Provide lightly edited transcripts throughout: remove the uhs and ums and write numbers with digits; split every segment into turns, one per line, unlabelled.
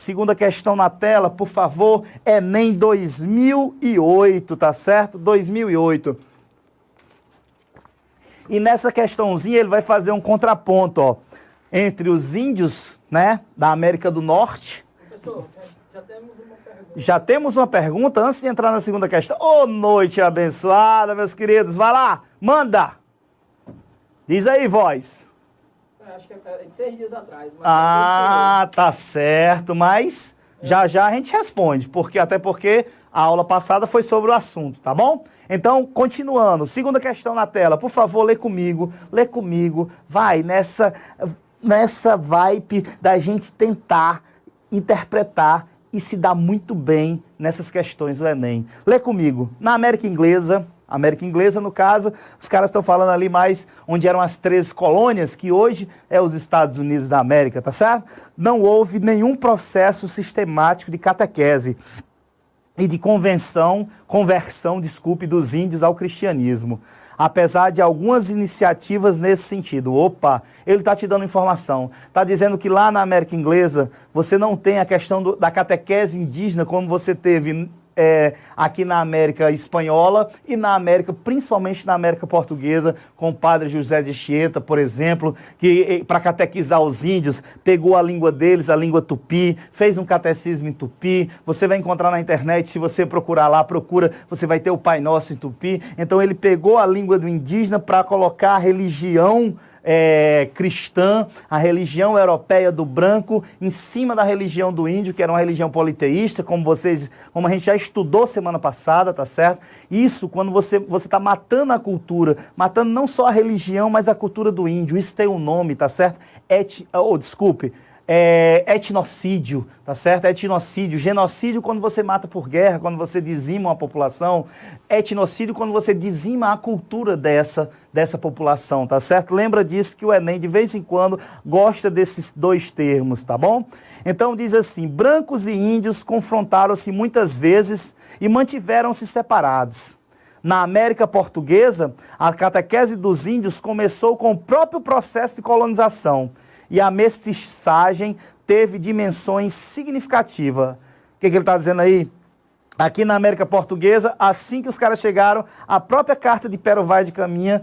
Segunda questão na tela, por favor. Enem 2008, tá certo? 2008. E nessa questãozinha ele vai fazer um contraponto, ó, entre os índios, né, da América do Norte.
Professor, já temos uma pergunta.
Já temos uma pergunta antes de entrar na segunda questão. Ô, noite abençoada, meus queridos. Vai lá, manda. Diz aí, voz.
Acho que é de 6 dias atrás.
Mas tá certo, mas já a gente responde, até porque a aula passada foi sobre o assunto, tá bom? Então, continuando, segunda questão na tela, por favor, lê comigo, vai nessa vibe da gente tentar interpretar e se dar muito bem nessas questões do Enem. Lê comigo, na América Inglesa, no caso, os caras estão falando ali mais onde eram as 13 colônias, que hoje é os Estados Unidos da América, tá certo? Não houve nenhum processo sistemático de catequese e de conversão, dos índios ao cristianismo. Apesar de algumas iniciativas nesse sentido. Opa, ele está te dando informação. Está dizendo que lá na América Inglesa você não tem a questão da catequese indígena como você teve aqui na América Espanhola e na América, principalmente na América Portuguesa, com o padre José de Anchieta, por exemplo, que para catequizar os índios, pegou a língua deles, a língua tupi, fez um catecismo em tupi. Você vai encontrar na internet, se você procurar lá, você vai ter o Pai Nosso em tupi. Então ele pegou a língua do indígena para colocar a religião cristã, a religião europeia do branco, em cima da religião do índio, que era uma religião politeísta, como a gente já estudou semana passada, tá certo? Isso, quando você está matando a cultura, matando não só a religião, mas a cultura do índio, isso tem um nome, tá certo? Etnocídio, tá certo? Etnocídio, genocídio quando você mata por guerra, quando você dizima uma população, etnocídio quando você dizima a cultura dessa população, tá certo? Lembra disso que o Enem de vez em quando gosta desses dois termos, tá bom? Então diz assim, brancos e índios confrontaram-se muitas vezes e mantiveram-se separados. Na América Portuguesa, a catequese dos índios começou com o próprio processo de colonização, e a mestiçagem teve dimensões significativas. O que ele está dizendo aí? Aqui na América Portuguesa, assim que os caras chegaram, a própria carta de Pero Vaz de Caminha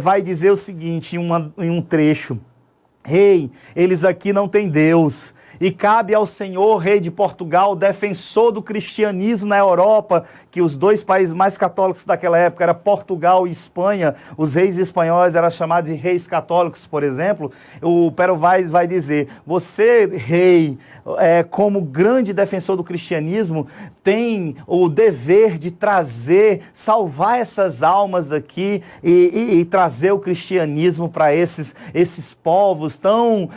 vai dizer o seguinte, em um trecho. Rei, eles aqui não têm Deus. E cabe ao Senhor, rei de Portugal, defensor do cristianismo na Europa, que os dois países mais católicos daquela época eram Portugal e Espanha. Os reis espanhóis eram chamados de reis católicos, por exemplo. O Pero Vaz vai dizer, você, rei, como grande defensor do cristianismo, tem o dever de salvar essas almas daqui e trazer o cristianismo para esses povos tão,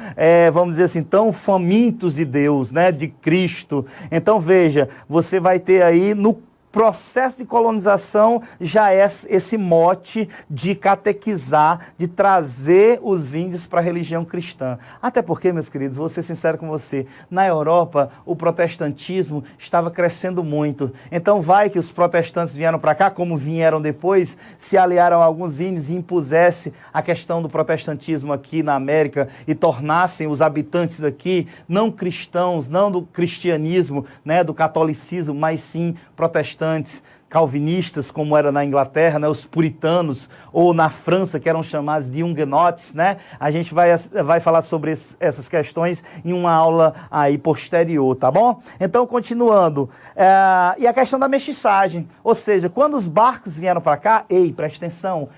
vamos dizer assim, tão famintos de Deus, né, de Cristo. Então veja, você vai ter aí no processo de colonização já é esse mote de catequizar, de trazer os índios para a religião cristã. Até porque, meus queridos, vou ser sincero com você, na Europa o protestantismo estava crescendo muito. Então vai que os protestantes vieram para cá, como vieram depois, se aliaram a alguns índios e impusesse a questão do protestantismo aqui na América e tornassem os habitantes aqui não cristãos, não do cristianismo, né, do catolicismo, mas sim protestantes, calvinistas, como era na Inglaterra, né, os puritanos, ou na França, que eram chamados de huguenotes, né? A gente vai falar sobre essas questões em uma aula aí posterior, tá bom? Então, continuando, e a questão da mestiçagem, ou seja, quando os barcos vieram para cá, presta atenção,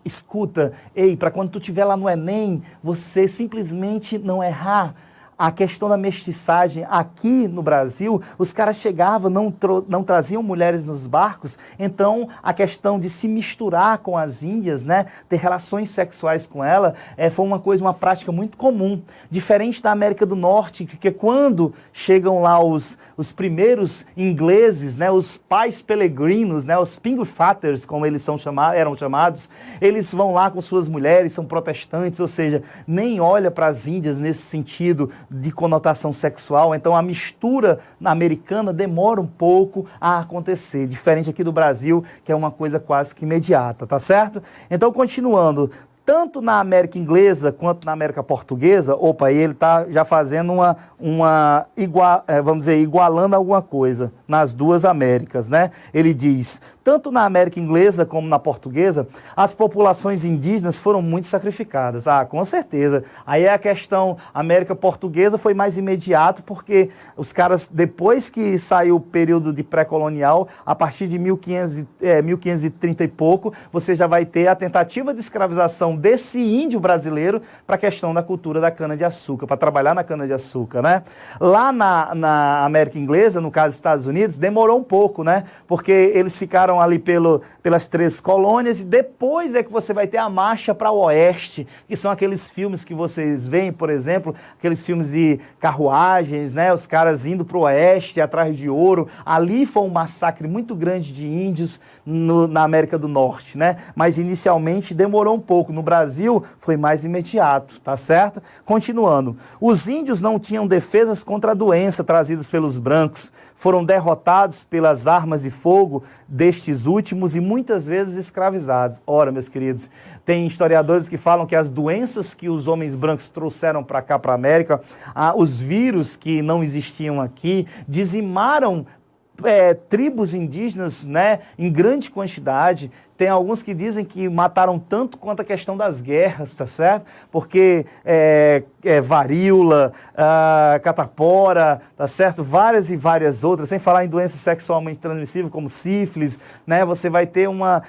escuta, para quando tu estiver lá no Enem, você simplesmente não errar. A questão da mestiçagem aqui no Brasil, os caras chegavam, não traziam mulheres nos barcos, então a questão de se misturar com as índias, né, ter relações sexuais com ela, foi uma prática muito comum, diferente da América do Norte, que quando chegam lá os primeiros ingleses, né, os pais peregrinos, né, os Pinglefathers, como eles eram chamados, eles vão lá com suas mulheres, são protestantes, ou seja, nem olha para as índias nesse sentido de conotação sexual, então a mistura americana demora um pouco a acontecer, diferente aqui do Brasil, que é uma coisa quase que imediata, tá certo? Então, continuando, tanto na América Inglesa quanto na América Portuguesa, opa, ele está já fazendo vamos dizer, igualando alguma coisa nas duas Américas, né? Ele diz, tanto na América Inglesa como na Portuguesa, as populações indígenas foram muito sacrificadas. Ah, com certeza. Aí a questão, América Portuguesa foi mais imediato, porque os caras, depois que saiu o período de pré-colonial, a partir de 1530 e pouco, você já vai ter a tentativa de escravização desse índio brasileiro para a questão da cultura da cana-de-açúcar, para trabalhar na cana-de-açúcar, né? Lá na América Inglesa, no caso dos Estados Unidos, demorou um pouco, né? Porque eles ficaram ali pelas 3 colônias e depois é que você vai ter a marcha para o oeste, que são aqueles filmes que vocês veem, por exemplo, aqueles filmes de carruagens, né? Os caras indo para o oeste, atrás de ouro. Ali foi um massacre muito grande de índios na América do Norte, né? Mas inicialmente demorou um pouco. No Brasil foi mais imediato, tá certo? Continuando. Os índios não tinham defesas contra a doença trazidas pelos brancos. Foram derrotados pelas armas de fogo destes últimos e muitas vezes escravizados. Ora, meus queridos, tem historiadores que falam que as doenças que os homens brancos trouxeram para cá, para a América, os vírus que não existiam aqui, dizimaram tribos indígenas, né, em grande quantidade. Tem alguns que dizem que mataram tanto quanto a questão das guerras, tá certo? Porque varíola, catapora, tá certo? Várias e várias outras, sem falar em doenças sexualmente transmissíveis como sífilis, né? Você vai ter uma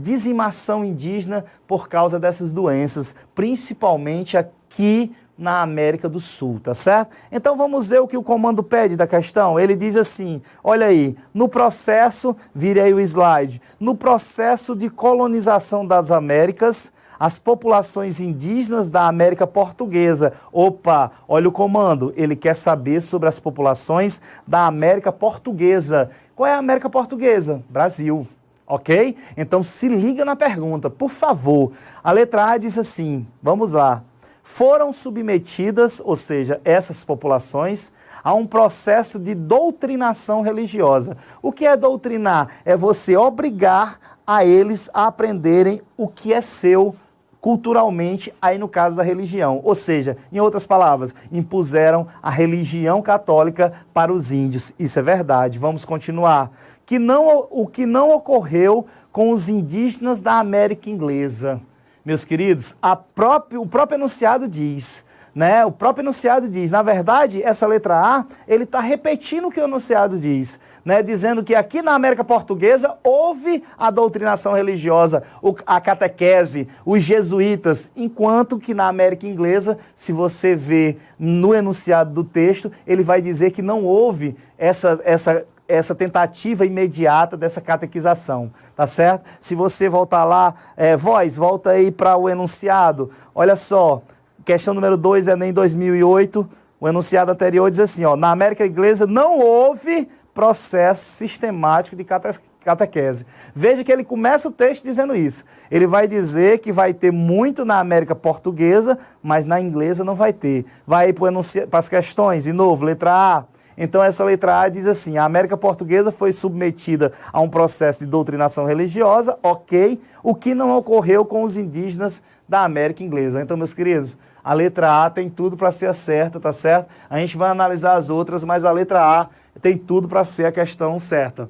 dizimação indígena por causa dessas doenças, principalmente aqui na América do Sul, tá certo? Então vamos ver o que o comando pede da questão. Ele diz assim, olha aí, no processo, vire aí o slide, no processo de colonização das Américas, as populações indígenas da América Portuguesa. Opa, olha o comando, ele quer saber sobre as populações da América Portuguesa. Qual é a América Portuguesa? Brasil. Ok? Então se liga na pergunta, por favor. A letra A diz assim, vamos lá. Foram submetidas, ou seja, essas populações, a um processo de doutrinação religiosa. O que é doutrinar? É você obrigar a eles a aprenderem o que é seu culturalmente, aí no caso da religião. Ou seja, em outras palavras, impuseram a religião católica para os índios. Isso é verdade. Vamos continuar. O que não ocorreu com os indígenas da América Inglesa. Meus queridos, o próprio enunciado diz, né? O próprio enunciado diz, na verdade, essa letra A, ele está repetindo o que o enunciado diz, né? Dizendo que aqui na América Portuguesa houve a doutrinação religiosa, a catequese, os jesuítas, enquanto que na América Inglesa, se você vê no enunciado do texto, ele vai dizer que não houve essa tentativa imediata dessa catequização, tá certo? Se você voltar lá, volta aí para o enunciado, olha só, questão número 2, Enem 2008, o enunciado anterior diz assim, ó, na América Inglesa não houve processo sistemático de catequese. Veja que ele começa o texto dizendo isso. Ele vai dizer que vai ter muito na América Portuguesa, mas na inglesa não vai ter. Vai para as questões, de novo, letra A. Então essa letra A diz assim, a América Portuguesa foi submetida a um processo de doutrinação religiosa, ok, o que não ocorreu com os indígenas da América Inglesa. Então, meus queridos, a letra A tem tudo para ser a certa, tá certo? A gente vai analisar as outras, mas a letra A tem tudo para ser a questão certa.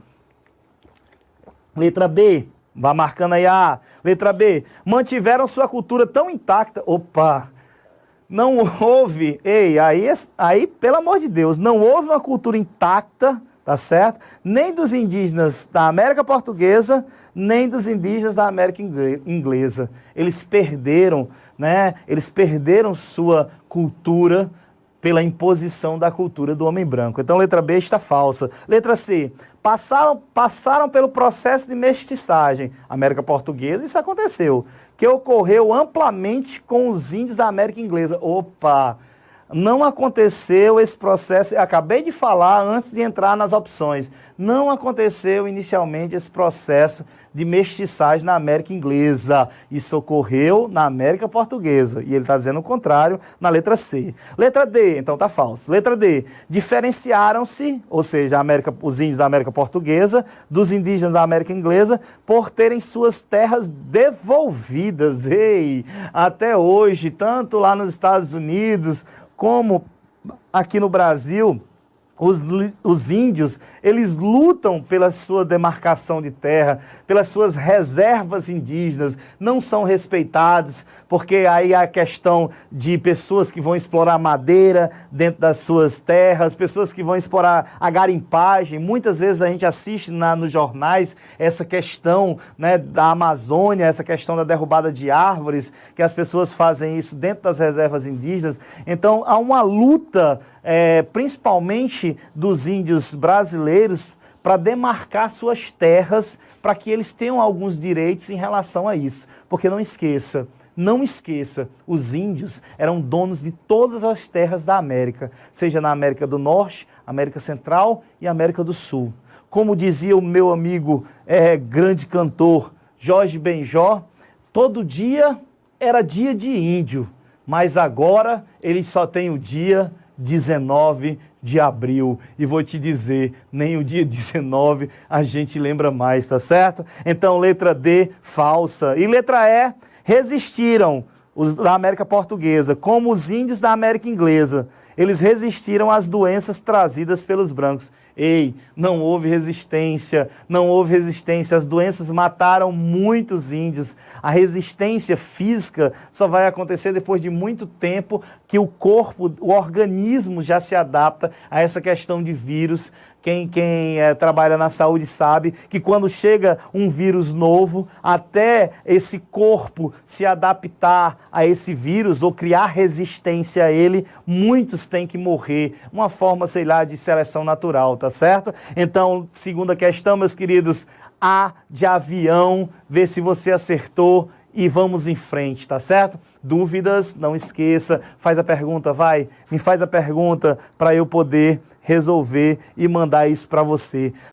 Letra B, vá marcando aí a A. Letra B, mantiveram sua cultura tão intacta, não houve, aí, pelo amor de Deus, não houve uma cultura intacta, tá certo? Nem dos indígenas da América Portuguesa, nem dos indígenas da América Inglesa. Eles perderam, né? Eles perderam sua cultura pela imposição da cultura do homem branco. Então, letra B está falsa. Letra C, passaram pelo processo de mestiçagem. América Portuguesa, isso aconteceu, que ocorreu amplamente com os índios da América Inglesa. Não aconteceu esse processo, eu acabei de falar antes de entrar nas opções, não aconteceu inicialmente esse processo de mestiçagem na América Inglesa. Isso ocorreu na América Portuguesa. E ele está dizendo o contrário na letra C. Letra D, então está falso. Letra D, diferenciaram-se, ou seja, os índios da América Portuguesa, dos indígenas da América Inglesa, por terem suas terras devolvidas. Ei, até hoje, tanto lá nos Estados Unidos como aqui no Brasil, os índios, eles lutam pela sua demarcação de terra, pelas suas reservas indígenas, não são respeitados, porque aí há a questão de pessoas que vão explorar madeira dentro das suas terras, pessoas que vão explorar a garimpagem. Muitas vezes a gente assiste nos jornais essa questão, né, da Amazônia, essa questão da derrubada de árvores, que as pessoas fazem isso dentro das reservas indígenas. Então há uma luta, principalmente dos índios brasileiros, para demarcar suas terras, para que eles tenham alguns direitos em relação a isso. Porque não esqueça, os índios eram donos de todas as terras da América, seja na América do Norte, América Central e América do Sul. Como dizia o meu amigo grande cantor Jorge Benjor, todo dia era dia de índio, mas agora ele só tem o dia 19 de abril. E vou te dizer, nem o dia 19 a gente lembra mais, tá certo? Então, letra D, falsa. E letra E, resistiram os da América Portuguesa, como os índios da América Inglesa. Eles resistiram às doenças trazidas pelos brancos. Ei, não houve resistência, as doenças mataram muitos índios. A resistência física só vai acontecer depois de muito tempo que o corpo, o organismo já se adapta a essa questão de vírus. Quem trabalha na saúde sabe que quando chega um vírus novo, até esse corpo se adaptar a esse vírus ou criar resistência a ele, muitos têm que morrer. Uma forma, sei lá, de seleção natural, tá certo? Então, segunda questão, meus queridos, A de avião, vê se você acertou e vamos em frente, tá certo? Dúvidas, não esqueça, faz a pergunta, me faz a pergunta para eu poder resolver e mandar isso para você.